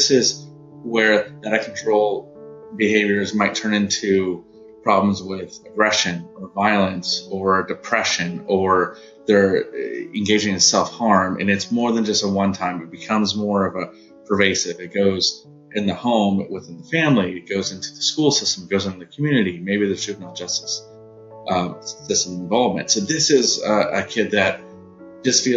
This is where that out of control behaviors might turn into problems with aggression or violence or depression, or they're engaging in self-harm. And it's more than just a one-time. It becomes more of a pervasive. It goes in the home, within the family, it goes into the school system, it goes into the community, maybe the juvenile justice system involvement. So this is a kid that just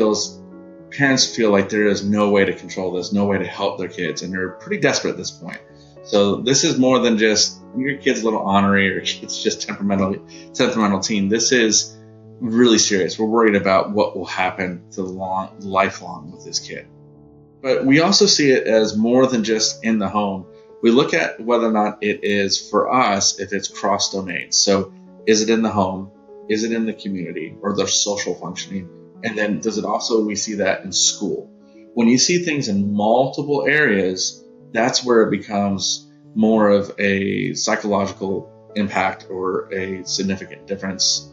parents feel like there is no way to control this, no way to help their kids, and they're pretty desperate at this point. So this is more than just your kid's a little ornery or it's just temperamental teen. This is really serious. We're worried about what will happen to lifelong with this kid. But we also see it as more than just in the home. We look at whether or not it is, for us, if it's cross domains. So is it in the home? Is it in the community or the social functioning? And then does it also, we see that in school. When you see things in multiple areas, that's where it becomes more of a psychological impact or a significant difference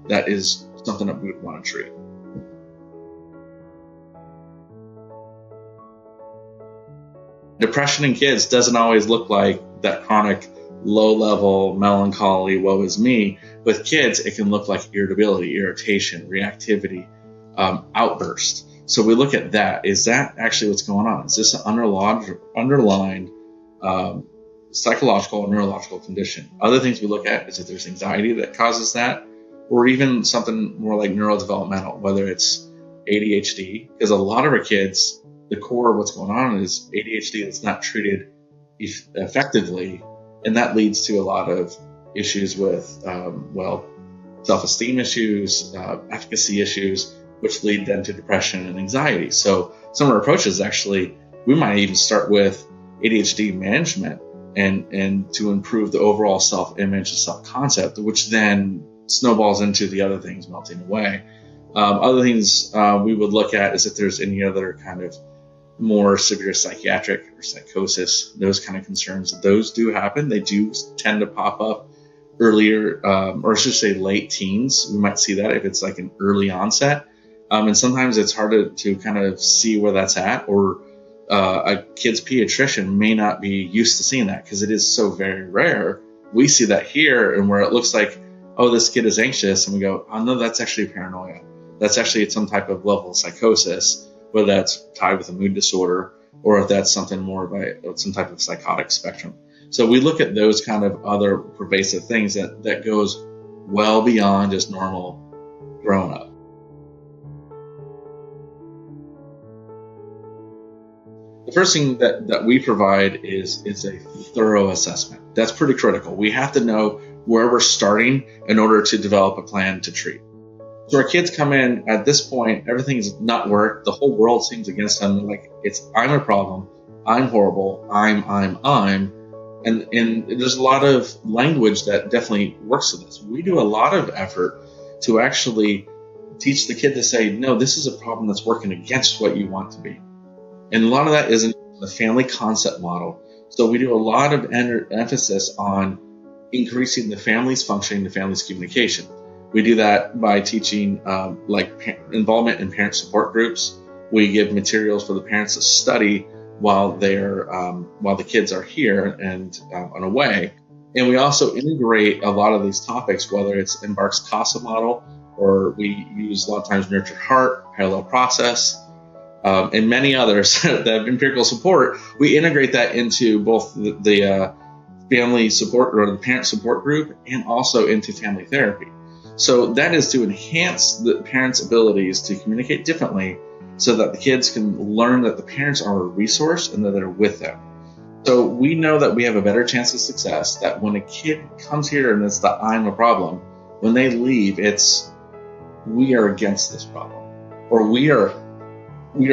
that is something that we would want to treat. Depression in kids doesn't always look like that chronic low-level melancholy, woe is me. With kids, it can look like irritability, irritation, reactivity, outburst. So we look at that. Is that actually what's going on? Is this an underlying psychological or neurological condition? Other things we look at is if there's anxiety that causes that, or even something more like neurodevelopmental, whether it's ADHD, because a lot of our kids, the core of what's going on is ADHD that's not treated effectively, and that leads to a lot of issues with, self-esteem issues, efficacy issues, which lead then to depression and anxiety. So some of our approaches actually, we might even start with ADHD management and to improve the overall self-image and self-concept, which then snowballs into the other things melting away. Other things we would look at is if there's any other kind of more severe psychiatric or psychosis, those kind of concerns. Those do happen. They do tend to pop up earlier, or I should say late teens. We might see that if it's like an early onset. And sometimes it's hard to kind of see where that's at, or a kid's pediatrician may not be used to seeing that because it is so very rare. We see that here, and where it looks like, oh, this kid is anxious, and we go, oh no, that's actually paranoia. That's actually some type of level of psychosis, whether that's tied with a mood disorder or if that's something more of some type of psychotic spectrum. So we look at those kind of other pervasive things that goes well beyond just normal growing up. The first thing that we provide is a thorough assessment. That's pretty critical. We have to know where we're starting in order to develop a plan to treat. So our kids come in at this point, everything's not worked. The whole world seems against them. They're like, I'm a problem. I'm horrible. And there's a lot of language that definitely works with this. We do a lot of effort to actually teach the kid to say, no, this is a problem that's working against what you want to be. And a lot of that is in the family concept model. So we do a lot of emphasis on increasing the family's functioning, the family's communication. We do that by teaching involvement in parent support groups. We give materials for the parents to study while the kids are here and on away. And we also integrate a lot of these topics, whether it's Embark's CASA model, or we use a lot of times Nurture Heart, Parallel Process, and many others that have empirical support. We integrate that into both the family support or the parent support group and also into family therapy. So that is to enhance the parents' abilities to communicate differently so that the kids can learn that the parents are a resource and that they're with them. So we know that we have a better chance of success, that when a kid comes here and it's the I'm a problem, when they leave, it's we are against this problem, or we are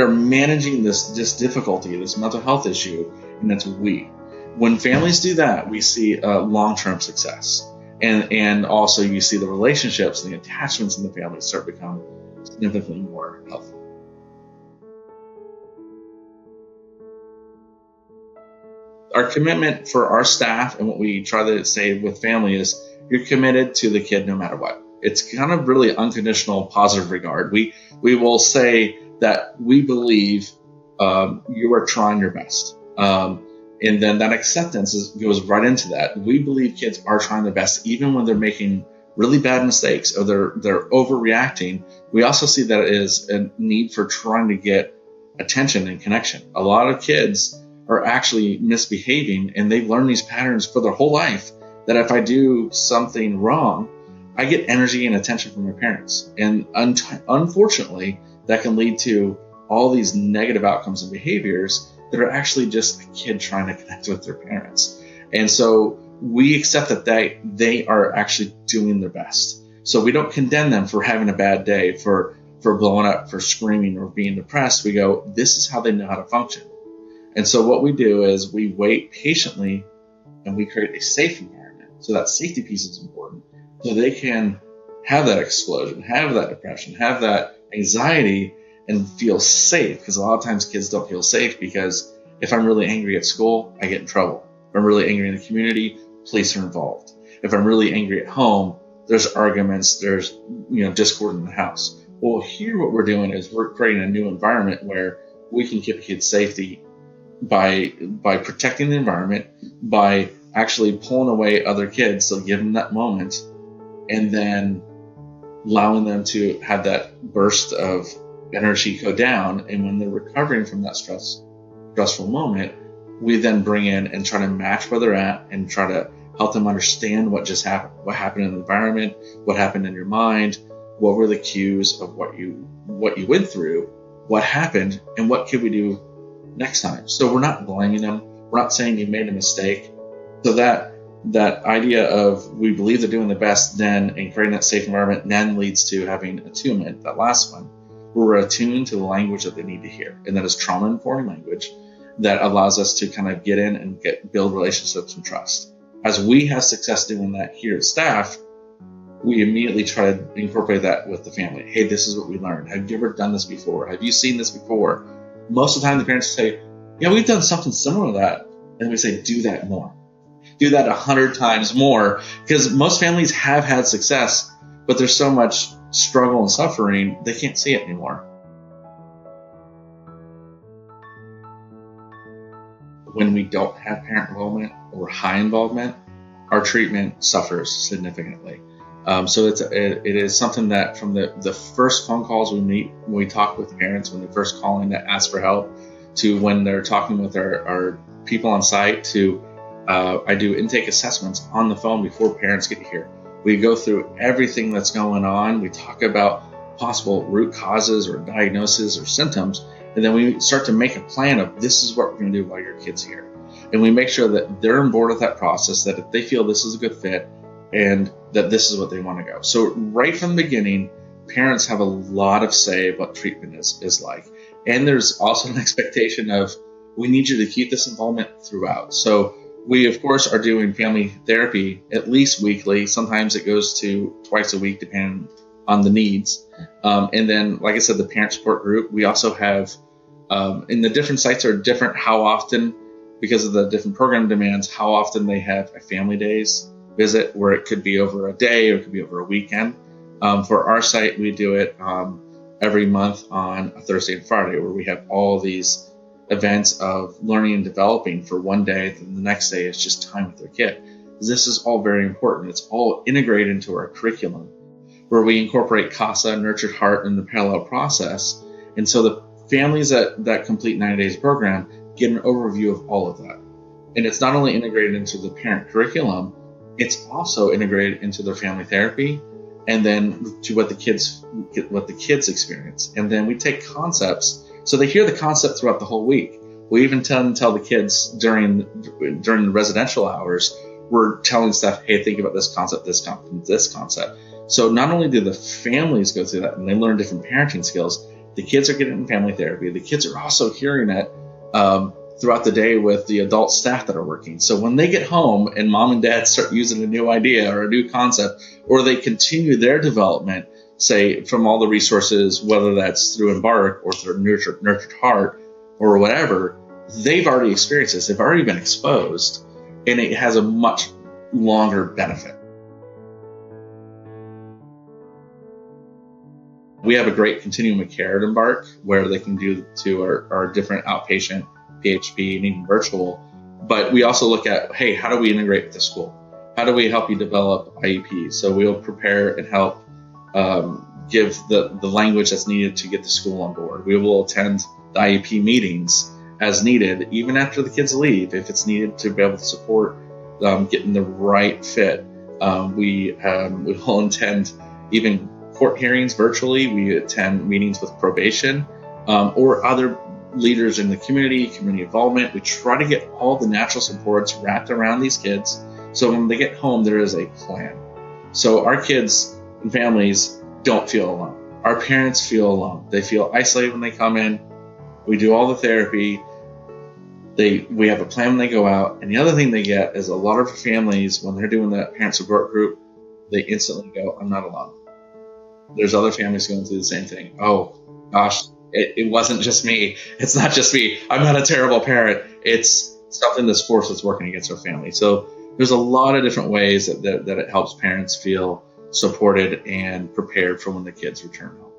managing this difficulty, this mental health issue, and it's we. When families do that, we see long-term success. And also you see the relationships and the attachments in the family start to become significantly more healthy. Our commitment for our staff and what we try to say with family is you're committed to the kid no matter what. It's kind of really unconditional positive regard. We will say that we believe you are trying your best. And then that acceptance goes right into that. We believe kids are trying their best, even when they're making really bad mistakes or they're overreacting. We also see that as a need for trying to get attention and connection. A lot of kids are actually misbehaving, and they've learned these patterns for their whole life, that if I do something wrong, I get energy and attention from my parents. And unfortunately, that can lead to all these negative outcomes and behaviors that are actually just a kid trying to connect with their parents. And so we accept that they are actually doing their best. So we don't condemn them for having a bad day, for blowing up, for screaming or being depressed. We go, this is how they know how to function. And so what we do is we wait patiently and we create a safe environment. So that safety piece is important. So they can have that explosion, have that depression, have that anxiety, and feel safe. Because a lot of times kids don't feel safe because if I'm really angry at school, I get in trouble. If I'm really angry in the community, police are involved. If I'm really angry at home, there's arguments, there's discord in the house. Well, here what we're doing is we're creating a new environment where we can keep a kid's safety by protecting the environment, by actually pulling away other kids, so give them that moment, and then allowing them to have that burst of energy go down. And when they're recovering from that stressful moment, we then bring in and try to match where they're at and try to help them understand what just happened, what happened in the environment, what happened in your mind, what were the cues of what you went through, what happened, and what could we do next time. So we're not blaming them. We're not saying you made a mistake. So that idea of we believe they're doing the best then, and creating that safe environment then leads to having attunement, that last one, where we're attuned to the language that they need to hear. And that is trauma-informed language that allows us to kind of get in and build relationships and trust. As we have success doing that here at staff, we immediately try to incorporate that with the family. Hey, this is what we learned. Have you ever done this before? Have you seen this before? Most of the time the parents say, yeah, we've done something similar to that. And we say, do that more. Do that 100 times more. Because most families have had success, but there's so much struggle and suffering, they can't see it anymore. When we don't have parent involvement or high involvement, our treatment suffers significantly. So it is something that from the first phone calls we meet, when we talk with parents, when they're first calling to ask for help, to when they're talking with our people on site, to I do intake assessments on the phone before parents get here. We go through everything that's going on. We talk about possible root causes or diagnoses or symptoms, and then we start to make a plan of this is what we're going to do while your kid's here. And we make sure that they're on board with that process, that if they feel this is a good fit, and that this is what they want to go. So right from the beginning, parents have a lot of say of what treatment is like. And there's also an expectation of, we need you to keep this involvement throughout. So we, of course, are doing family therapy at least weekly. Sometimes it goes to twice a week, depending on the needs. And then, like I said, the parent support group, we also have, and the different sites are different how often, because of the different program demands, how often they have a family days visit, where it could be over a day or it could be over a weekend. For our site, we do it every month on a Thursday and Friday, where we have all these events of learning and developing for one day, and the next day is just time with their kid. This is all very important. It's all integrated into our curriculum, where we incorporate CASA, Nurtured Heart, and the parallel process. And so the families that complete 90 days program get an overview of all of that. And it's not only integrated into the parent curriculum, it's also integrated into their family therapy, and then to what the kids experience. And then we take concepts, so they hear the concept throughout the whole week. We even tell the kids during the residential hours, we're telling staff, hey, think about this concept, this concept. So not only do the families go through that and they learn different parenting skills, the kids are getting family therapy. The kids are also hearing it throughout the day with the adult staff that are working. So when they get home and mom and dad start using a new idea or a new concept, or they continue their development, say from all the resources, whether that's through Embark or through Nurtured Heart or whatever, they've already experienced this. They've already been exposed, and it has a much longer benefit. We have a great continuum of care at Embark, where they can do to our different outpatient PHP and even virtual. But we also look at, hey, how do we integrate with the school? How do we help you develop IEPs? So we'll prepare and help give the language that's needed to get the school on board. We will attend the IEP meetings as needed, even after the kids leave, if it's needed to be able to support getting the right fit. We will attend even court hearings virtually. We attend meetings with probation or other leaders in the community involvement. We try to get all the natural supports wrapped around these kids, so when they get home, there is a plan. So our kids and families don't feel alone. Our parents feel alone. They feel isolated when they come in. We do all the therapy. We have a plan when they go out. And the other thing they get is a lot of families, when they're doing that parent support group, they instantly go, I'm not alone. There's other families going through the same thing. Oh, gosh, it wasn't just me. It's not just me. I'm not a terrible parent. It's something this force that's working against our family. So there's a lot of different ways that it helps parents feel supported and prepared for when the kids return home.